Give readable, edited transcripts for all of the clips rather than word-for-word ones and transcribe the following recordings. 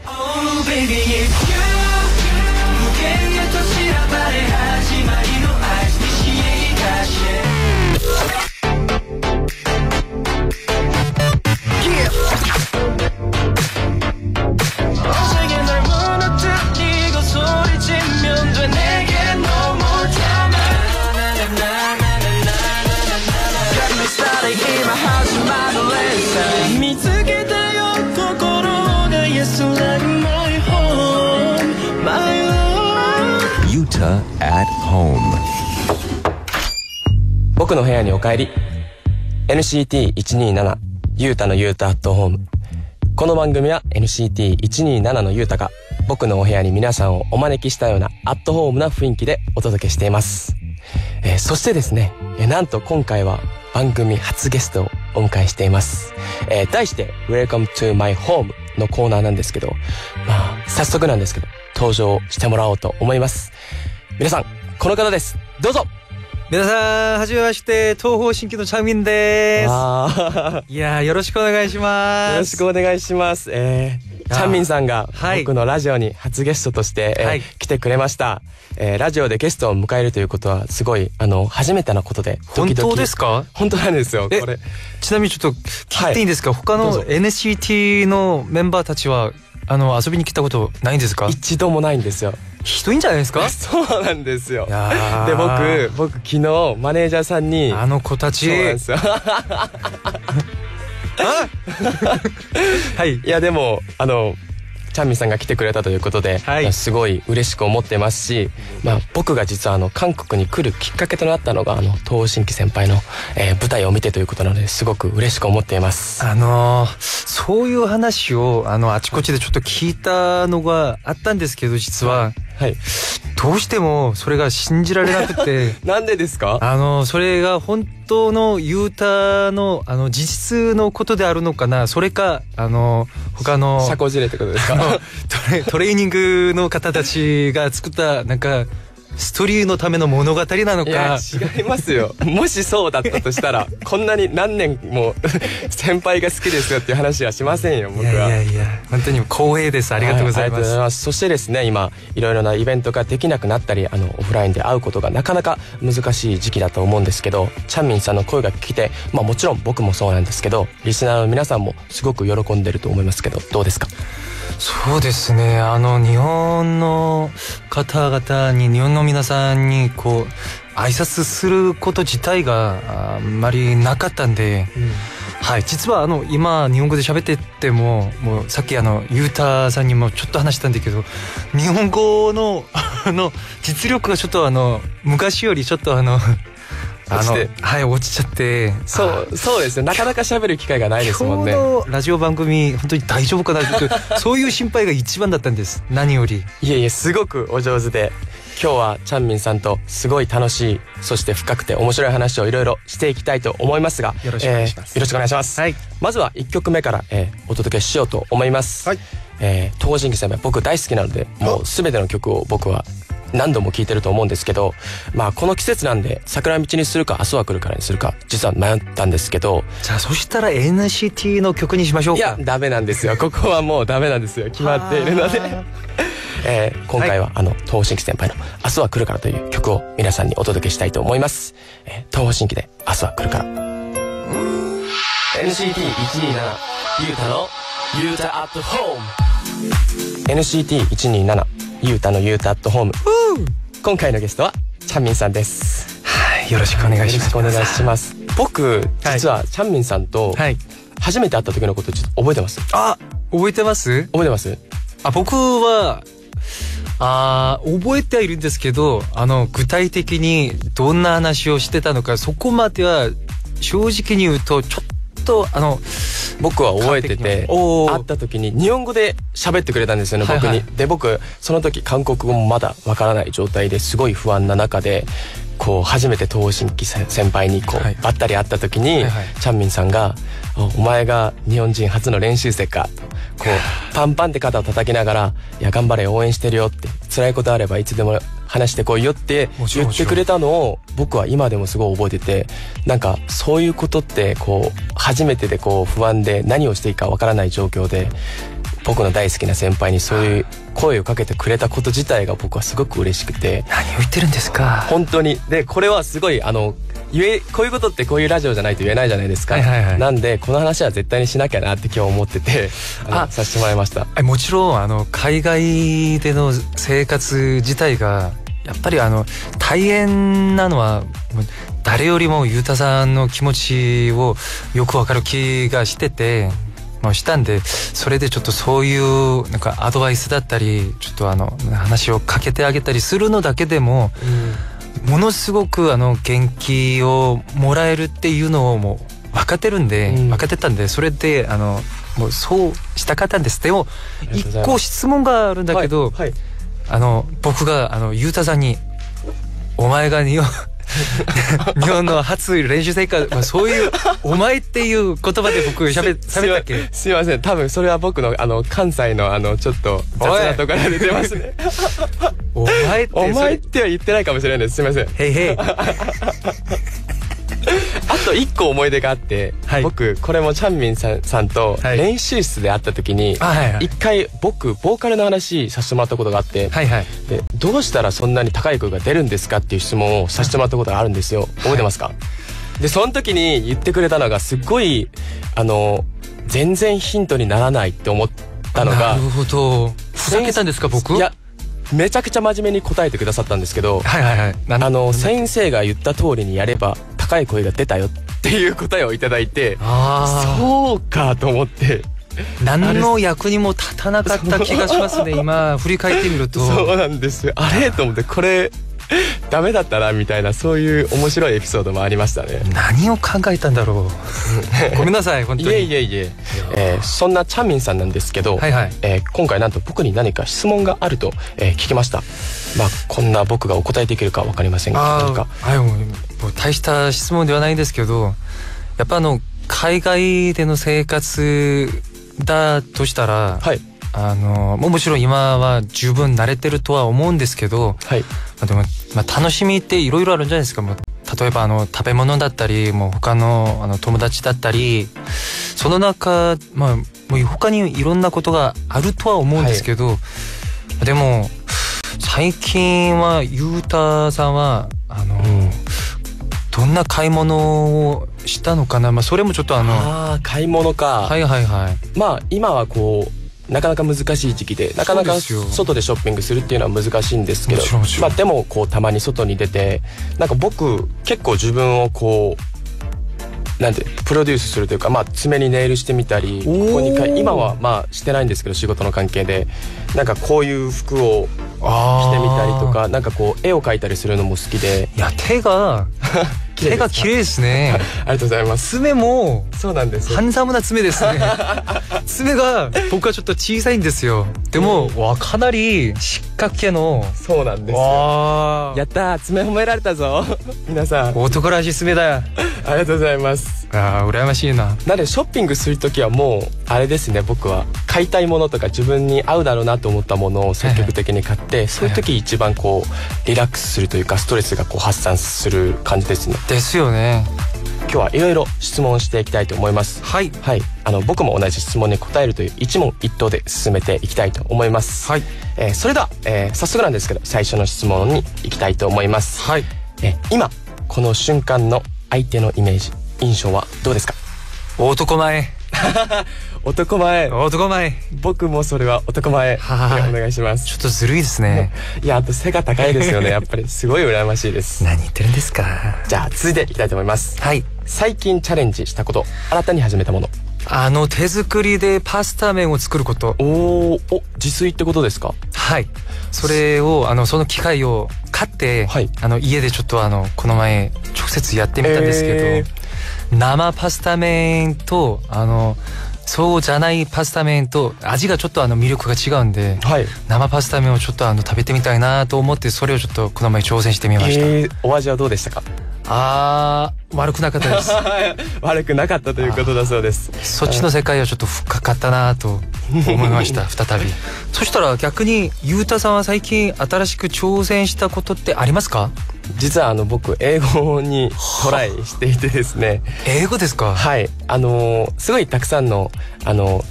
Oh baby it's you 無限へと散らばれ始まりの愛に消え出して見つけたよ心が安らぐ My home My home Yuta at home 僕の部屋にお帰り NCT127 ユータのユータアットホーム。この番組は NCT127 のユータが僕のお部屋に皆さんをお招きしたようなアットホームな雰囲気でお届けしています。そしてですね、なんと今回は番組初ゲストをお迎えしています。題して Welcome to my home のコーナーなんですけど、早速なんですけど登場してもらおうと思います。皆さんこの方です。どうぞ。皆さんはじめまして、東方神起のチャンミンです。いやよろしくお願いします。よろしくお願いします。チャンミンさんが僕のラジオに初ゲストとして、来てくれました。ラジオでゲストを迎えるということはすごい初めてなことでドキドキ。本当ですか？本当なんですよ。これちなみにちょっと聞いていいんですか？他の NCT のメンバーたちは遊びに来たことないんですか？一度もないんですよ。ひどいんじゃないですか？そうなんですよ。で僕昨日マネージャーさんにあの子たち。そうなんですよ。はい。いやでもチャンミンさんが来てくれたということで、すごい嬉しく思ってますし、僕が実は韓国に来るきっかけとなったのが東方神起先輩の、舞台を見てということなのですごく嬉しく思っています。そういう話をあちこちでちょっと聞いたのがあったんですけど、実はどうしてもそれが信じられなくて。なんでですか？それが本当のユータの事実のことであるのかな、それか他の社交辞令ってことですか？トレーニングの方たちが作ったなんかストーリーのための物語なのか。いや違いますよ。もしそうだったとしたらこんなに何年も先輩が好きですよっていう話はしませんよ僕は。いや本当に光栄です。ありがとうございます。そしてですね、今いろいろなイベントができなくなったりオフラインで会うことがなかなか難しい時期だと思うんですけど、チャンミンさんの声が聞けて、もちろん僕もそうなんですけどリスナーの皆さんもすごく喜んでると思いますけど、どうですか？そうですね、日本の方々に、日本の皆さんに挨拶すること自体があんまりなかったんで、実は今日本語で喋っててもうさっきユータさんにもちょっと話したんだけど、日本語の実力がちょっと昔よりちょっと落ちちゃって。そうですよ。なかなか喋る機会がないですもんね。今日のラジオ番組本当に大丈夫かなってそういう心配が一番だったんです。何より。いえすごくお上手で、今日はチャンミンさんとすごい楽しい、そして深くて面白い話をいろいろしていきたいと思いますが、よろしくお願いします。よろしくお願いします。まずは1曲目から、お届けしようと思います。東方神起先輩僕大好きなので、もう全ての曲を僕は何度も聴いてると思うんですけど、この季節なんで桜道にするか明日は来るからにするか実は迷ったんですけど、じゃあそしたら NCT の曲にしましょうか。いやダメなんですよ。ここはもうダメなんですよ。決まっているので今回は東方神起先輩の明日は来るからという曲を皆さんにお届けしたいと思います。東方神起で明日は来るから。 NCT127 ユータのユータアットホーム。 NCT127 ユータのユータアットホーム。今回のゲストはチャンミンさんです。よろしくお願いします。よろしくお願いします。僕実はチャンミンさんと初めて会った時のことちょっと覚えてます？覚えてます？覚えてます？僕は覚えてはいるんですけど、具体的にどんな話をしてたのかそこまでは正直に言うとちょっと僕は覚えてて、会った時に日本語で喋ってくれたんですよね、僕に。で僕その時韓国語もまだわからない状態ですごい不安な中で、初めて東方神起先輩にばったり会った時に、チャンミンさんがお前が日本人初の練習生かとパンパンって肩を叩きながら、いや頑張れ応援してるよって、辛いことあればいつでも話してこいよって言ってくれたのを僕は今でもすごい覚えてて、なんかそういうことって初めてで不安で何をしていいかわからない状況で僕の大好きな先輩にそういう声をかけてくれたこと自体が僕はすごく嬉しくて。何を言ってるんですか。本当に。でこれはすごいこういうことってこういうラジオじゃないと言えないじゃないですか。なんでこの話は絶対にしなきゃなって今日思っててさせてもらいました。もちろん海外での生活自体がやっぱり大変なのは誰よりもゆうたさんの気持ちをよくわかる気がしてて、したんで、それでちょっとそういうなんかアドバイスだったりちょっと話をかけてあげたりするのだけでも、ものすごく元気をもらえるっていうのをもう分かってるんで、分かってたんで、それでもうそうしたかったんです。でも一個質問があるんだけど、僕がゆうたさんにお前が日本の初練習生活、そういうお前っていう言葉で僕喋ったっけ。すいません、多分それは僕の関西のちょっと雑なところが出てますね。お前っては言ってないかもしれないです。すいません。へいへい。あと一個思い出があって、僕これもチャンミンさんと練習室で会った時に一回僕ボーカルの話させてもらったことがあって、でどうしたらそんなに高い声が出るんですかっていう質問をさせてもらったことがあるんですよ。覚えてますか？でその時に言ってくれたのがすっごい全然ヒントにならないって思ったのが。なるほど。ふざけたんですか僕？いやめちゃくちゃ真面目に答えてくださったんですけど、先生が言った通りにやれば高い声が出たよっていう答えをいただいて、そうかと思って、何の役にも立たなかった気がしますね。今振り返ってみると。そうなんですよ。あれと思って、これダメだったなみたいな、そういう面白いエピソードもありましたね。何を考えたんだろう。ごめんなさい本当に。いえ、そんなチャンミンさんなんですけど、今回なんと僕に何か質問があると、聞きました。こんな僕がお答えできるか分かりませんが、何か。もう大した質問ではないんですけど、やっぱ海外での生活だとしたら、もちろん今は十分慣れてるとは思うんですけど、でも楽しみっていろいろあるんじゃないですか。例えば食べ物だったり、もう他の友達だったり、その中もう他にいろんなことがあるとは思うんですけど、でも最近はゆうたさんはどんな買い物をしたのかな。それもちょっと買い物か。今はこうなかなか難しい時期で、なかなか外でショッピングするっていうのは難しいんですけど、でもこうたまに外に出て、なんか僕結構自分をこうなんてプロデュースするというか、爪にネイルしてみたり、ここに今はしてないんですけど、仕事の関係でなんかこういう服を着てみたりとか、なんかこう絵を描いたりするのも好きで。いや手が綺麗ですね。ありがとうございます。爪もそうなんですよ。ハンサムな爪ですね。爪が僕はちょっと小さいんですよ。でもかなり四角形の。そうなんですよ。やったー、爪褒められたぞ。皆さん男らしい爪だよ。ありがとうございます。羨ましいな。なんでショッピングするときはもうあれですね、僕は買いたいものとか自分に合うだろうなと思ったものを積極的に買って、そういう時一番こうリラックスするというか、ストレスがこう発散する感じですね。ですよね。今日はいろいろ質問していきたいと思います。僕も同じ質問に答えるという一問一答で進めていきたいと思います。それでは、早速なんですけど最初の質問にいきたいと思います。今この瞬間の相手のイメージ、印象はどうですか？男前。男前。僕もそれは男前。お願いします。ちょっとずるいですね。いや、あと背が高いですよね。やっぱりすごい羨ましいです。何言ってるんですか。じゃあ続いていきたいと思います。最近チャレンジしたこと、新たに始めたもの。手作りでパスタ麺を作ること。自炊ってことですか？それをその機械を買って、家でちょっとこの前直接やってみたんですけど、生パスタ麺とそうじゃないパスタ麺と味がちょっと魅力が違うんで、生パスタ麺をちょっと食べてみたいなと思って、それをちょっとこの前挑戦してみました。お味はどうでしたか？悪くなかったです。悪くなかったということだそうです。そっちの世界はちょっと深かったなと思いました。再び。そしたら逆にゆうたさんは最近新しく挑戦したことってありますか？実は僕英語にトライしていてですね。英語ですか？はい。すごいたくさんの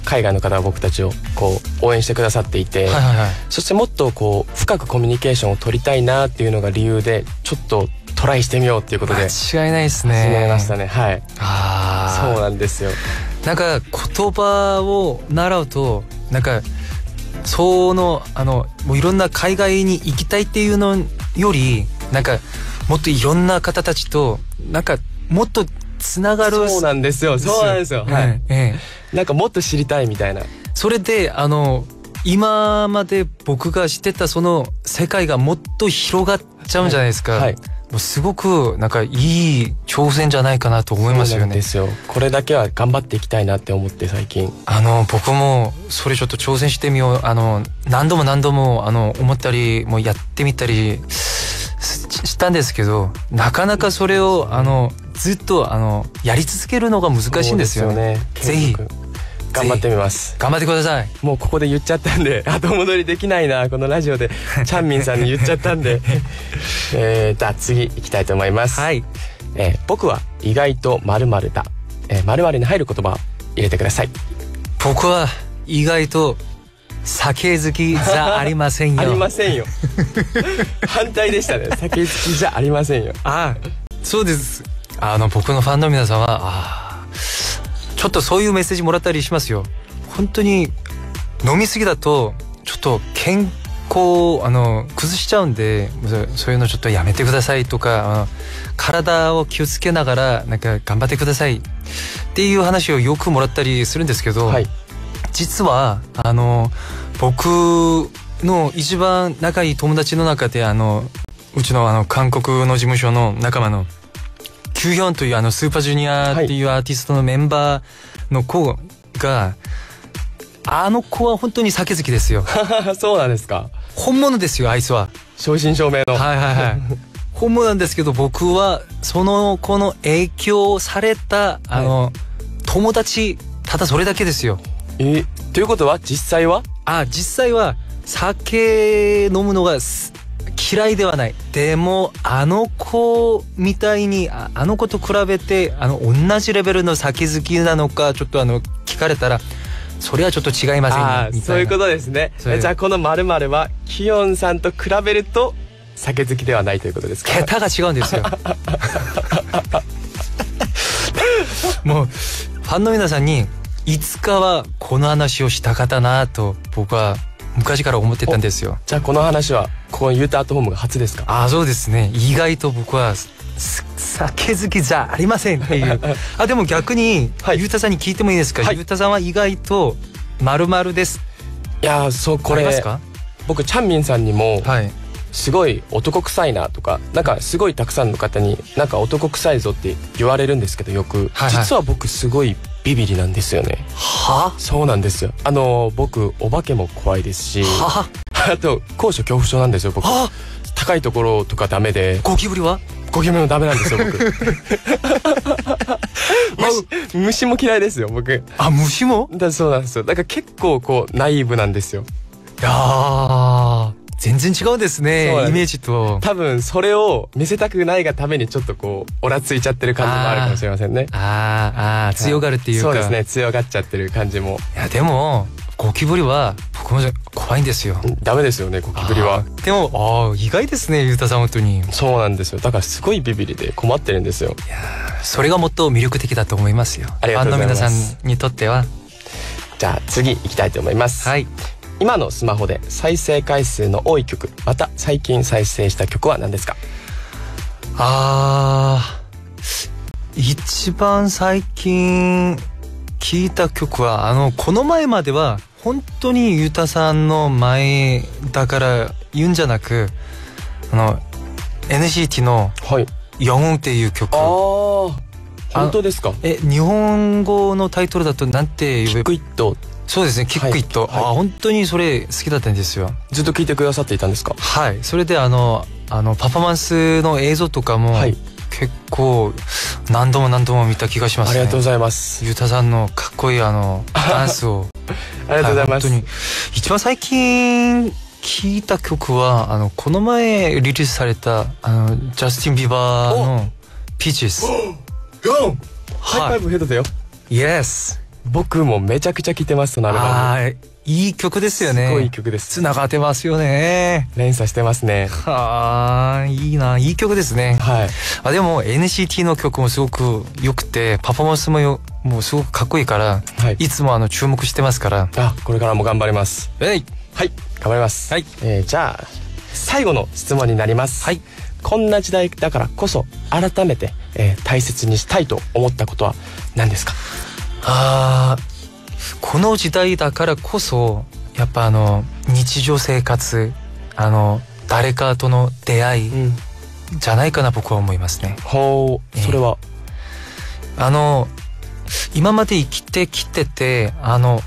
海外の方が僕たちをこう応援してくださっていて、はいはいはい。そしてもっとこう深くコミュニケーションを取りたいなっていうのが理由で、ちょっとトライしてみようっていうことで間違いないですね。始めましたね。はい。ああ。そうなんですよ。なんか言葉を習うとなんかもういろんな海外に行きたいっていうのよりなんかもっといろんな方たちとなんかもっとつながる。そうなんですよ。そうなんですよ。はい。なんかもっと知りたいみたいな。それで今まで僕が知ってたその世界がもっと広がっちゃうんじゃないですか。はい。もうすごくなんかいい挑戦じゃないかなと思いますよね。そうなんですよ。これだけは頑張っていきたいなって思って最近。僕もそれちょっと挑戦してみよう。何度も思ったりもうやってみたりしたんですけど、なかなかそれをずっとやり続けるのが難しいんですよね。ぜひ頑張ってみます。頑張ってください。もうここで言っちゃったんで後戻りできないな、このラジオでチャンミンさんに言っちゃったんでじゃあ次行きたいと思います。はい。僕は意外と〇〇だ。〇〇に入る言葉を入れてください。僕は意外と酒好きじゃありませんよ。ありませんよ。反対でしたね。酒好きじゃありませんよ。ああ、そうです。僕のファンの皆さんはちょっとそういうメッセージもらったりしますよ。本当に飲みすぎだとちょっと健康を崩しちゃうんで、そういうのちょっとやめてくださいとか、体を気をつけながらなんか頑張ってくださいっていう話をよくもらったりするんですけど、はい、実は僕の一番仲いい友達の中でうちの韓国の事務所の仲間のキュヒョンというスーパージュニアっていうアーティストのメンバーの子が、子は本当に酒好きですよ。そうなんですか。本物ですよ、あいつは。正真正銘の。はいはいはい。本物なんですけど、僕はその子の影響された友達、ただそれだけですよ。ということは実際は？実際は酒飲むのが嫌いではない。でも子みたいに子と比べて同じレベルの酒好きなのかちょっと聞かれたらそれはちょっと違いませんよみたいな。そういうことですね。じゃあこの〇〇はキヨンさんと比べると酒好きではないということですか？桁が違うんですよ。もうファンの皆さんにいつかはこの話をしたかったなと僕は昔から思ってたんですよ。じゃあこの話はここのユータアットホームが初ですか？そうですね。意外と僕は酒好きじゃありませんっていう。でも逆に、ユータさんに聞いてもいいですか？ユータさんは意外と〇〇です。いやこれ僕チャンミンさんにもすごい男臭いなとかなんかすごいたくさんの方になんか男臭いぞって言われるんですけどよく、実は僕すごいビビリなんですよね。そうなんですよ。僕お化けも怖いですし、あと高所恐怖症なんですよ僕。高いところとかダメで。ゴキブリは？ゴキブリもダメなんですよ僕。虫も嫌いですよ僕。虫も？そうなんですよ。だから結構こうナイーブなんですよ。いや全然違うんですね、イメージと。多分それを見せたくないがためにちょっとこうオラついちゃってる感じもあるかもしれませんね。強がるっていうか。そうですね、強がっちゃってる感じも。いやでもゴキブリは僕も怖いんですよ。ダメですよねゴキブリは。でも意外ですねユータさん本当に。そうなんですよ。だからすごいビビリで困ってるんですよ。いやそれがもっと魅力的だと思いますよ。ありがとうございます。ファンの皆さんにとっては。じゃあ次行きたいと思います。はい。今のスマホで再生回数の多い曲、また最近再生した曲は何ですか？一番最近聞いた曲はこの前までは本当にユタさんの前だから言うんじゃなくNCT の「영웅」っていう曲。本当ですか？日本語のタイトルだとなんてキックイット。そうですね、キックイット。本当にそれ好きだったんですよ。ずっと聞いてくださっていたんですか？はい。それでパフォーマンスの映像とかも結構何度も見た気がしますね。ありがとうございます。ユータさんのかっこいいダンスを。ありがとうございます。本当に一番最近聞いた曲はこの前リリースされたジャスティン・ビバーのピーチス。ハイファイブヘッドだよ。Yes。僕もめちゃくちゃ聴いてます、そのアルバム。いい曲ですよね。すごいいい曲です。つながってますよね。連鎖してますね。いいな、いい曲ですね。はい。でも NCT の曲もすごく良くて、パフォーマンスももうすごくかっこいいから、はい、いつも注目してますから。これからも頑張ります。はい、頑張ります。はい。じゃあ最後の質問になります。はい。こんな時代だからこそ改めて、大切にしたいと思ったことは何ですか？この時代だからこそやっぱ日常生活誰かとの出会いじゃないかな、僕は思いますね。それは今まで生きてきてて当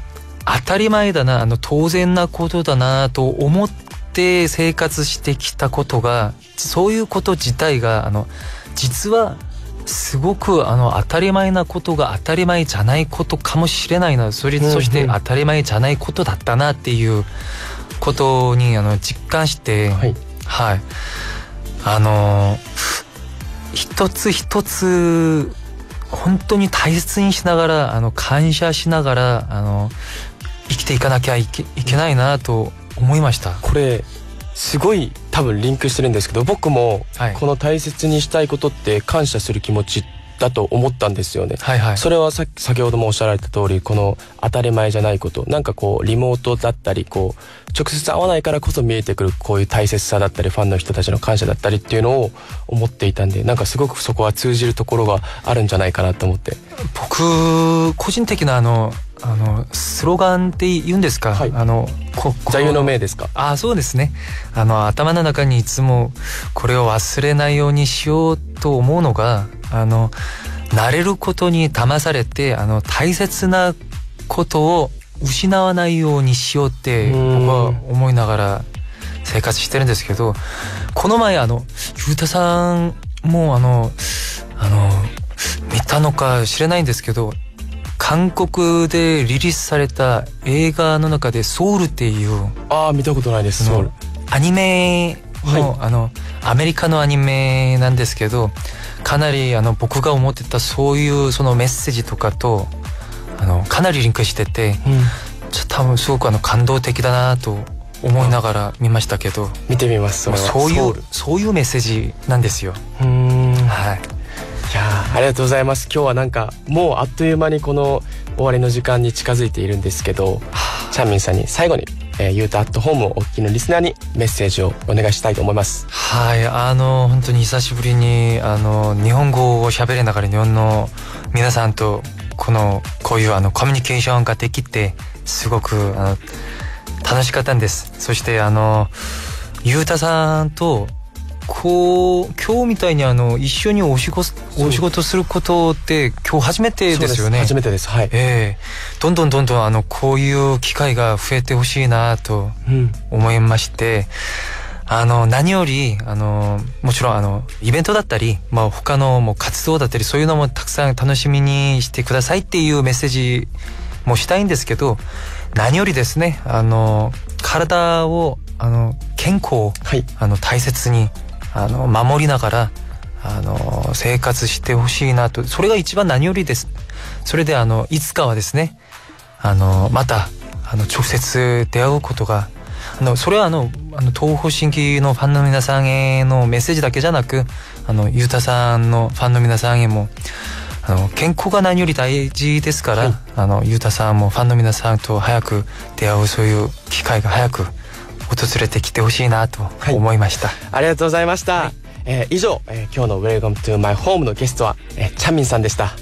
たり前だな、当然なことだなと思って生活してきたことが、そういうこと自体が実はすごく当たり前なことが当たり前じゃないことかもしれないな、そして当たり前じゃないことだったなっていうことに実感して、はい、はい、一つ一つ本当に大切にしながら感謝しながら生きていかなきゃいけないなと思いました。これすごい多分リンクしてるんですけど、僕もこの大切にしたいことって感謝する気持ちだと思ったんですよね。はいはい。それは先ほどもおっしゃられた通り、この当たり前じゃないこと、なんかこうリモートだったり、こう直接会わないからこそ見えてくるこういう大切さだったり、ファンの人たちの感謝だったりっていうのを思っていたんで、なんかすごくそこは通じるところがあるんじゃないかなと思って。僕個人的なスローガンって言うんですか、はい、座右の銘ですか？そうですね。頭の中にいつもこれを忘れないようにしようと思うのが、慣れることに騙されて大切なことを失わないようにしようって僕は思いながら生活してるんですけど、この前ゆうたさんも見たのか知れないんですけど、韓国でリリースされた映画の中でソウルっていう、見たことないです。ソウルアニメの、はい、アメリカのアニメなんですけど、かなり僕が思ってたそういうそのメッセージとかとかなりリンクしてて、多分すごく感動的だなと思いながら見ましたけど、見てみます。そういうメッセージなんですよ。はい。いやありがとうございます。今日はなんかもうあっという間にこの終わりの時間に近づいているんですけど、チャンミンさんに最後にユータアットホームをお聞きのリスナーにメッセージをお願いしたいと思います。はい、本当に久しぶりに日本語を喋りながら日本の皆さんとこういうコミュニケーションができてすごく楽しかったんです。そしてユータさんと今日みたいに一緒にお仕事することって今日初めてですよね。初めてです。はい。どんどんこういう機会が増えてほしいなと思いまして、何よりもちろんイベントだったり、他のもう活動だったり、そういうのもたくさん楽しみにしてくださいっていうメッセージもしたいんですけど、何よりですね、体を健康を、はい、大切に守りながら生活してほしいなと、それが一番何よりです。それでいつかはですねまた直接出会うことが、それは東方神起のファンの皆さんへのメッセージだけじゃなく、ゆうたさんのファンの皆さんへも健康が何より大事ですから、はい、ゆうたさんもファンの皆さんと早く出会う、そういう機会が早く訪れてきてほしいなと思いました。ありがとうございました。はい、以上、今日の Welcome to my home のゲストは、チャンミンさんでした。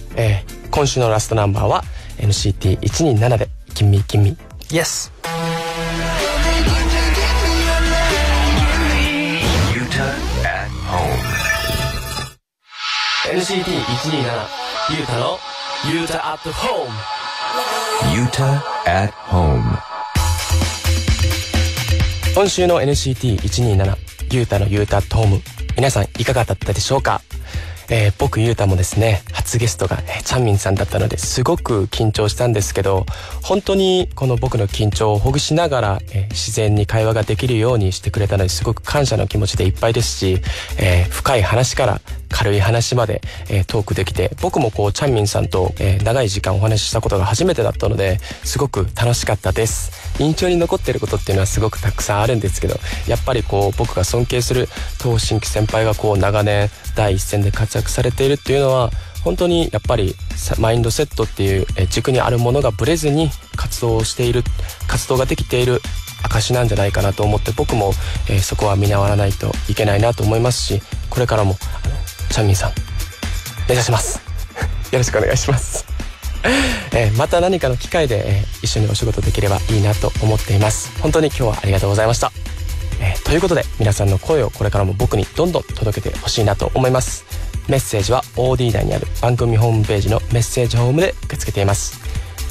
今週のラストナンバーは NCT127 で君君。 Yes。 NCT127 ゆうたのゆうた at home。 ゆうた at home。今週の NCT127 ゆうたのゆうたアットホーム、皆さんいかがだったでしょうか？僕ゆうたもですね初ゲストが、チャンミンさんだったのですごく緊張したんですけど、本当にこの僕の緊張をほぐしながら、自然に会話ができるようにしてくれたのですごく感謝の気持ちでいっぱいですし、深い話から軽い話まで、トークできて、僕もこうチャンミンさんと、長い時間お話ししたことが初めてだったのですごく楽しかったです。印象に残ってることっていうのはすごくたくさんあるんですけど、やっぱりこう僕が尊敬する東新規先輩がこう長年第一線で活躍されているっていうのは、本当にやっぱりマインドセットっていう軸にあるものがブレずに活動ができている証なんじゃないかなと思って、僕も、そこは見習わないといけないなと思いますし、これからもチャンミンさん目指しますよろしくお願いしますまた何かの機会で、一緒にお仕事できればいいなと思っています。本当に今日はありがとうございました。ということで皆さんの声をこれからも僕にどんどん届けてほしいなと思います。メッセージは OD 内にある番組ホームページのメッセージホームで受け付けています。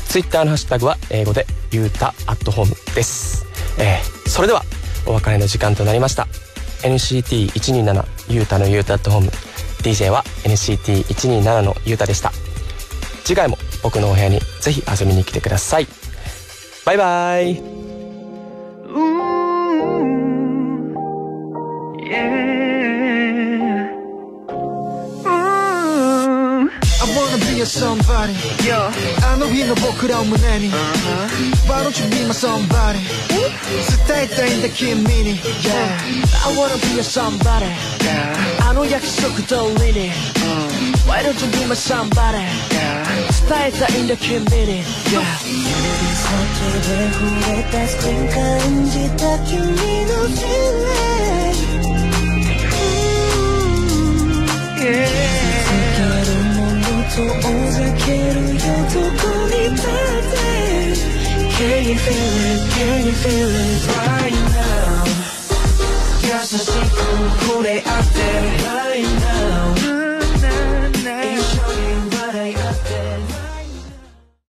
Twitter のハッシュタグは英語でゆうた@home です。それではお別れの時間となりました。 NCT127 ゆうたのゆうた@home、 DJ は NCT127 のゆうたでした。次回も僕のお部屋にぜひ遊びに来てください。バイバイ。I wanna be a somebody. Yeah. あの日の僕らを胸に Why don't you be my somebody? 伝えたいんだ君に Yeah. I wanna be a somebody. あの約束通りに Why don't you be my somebody? 伝えたいんだ君に Yeah. 指先で触れたスクリーン感じた君の feeling. Yeah.遠ざけるよどこに立って Can you feel it, can you feel it right now 優しく触れ合って right now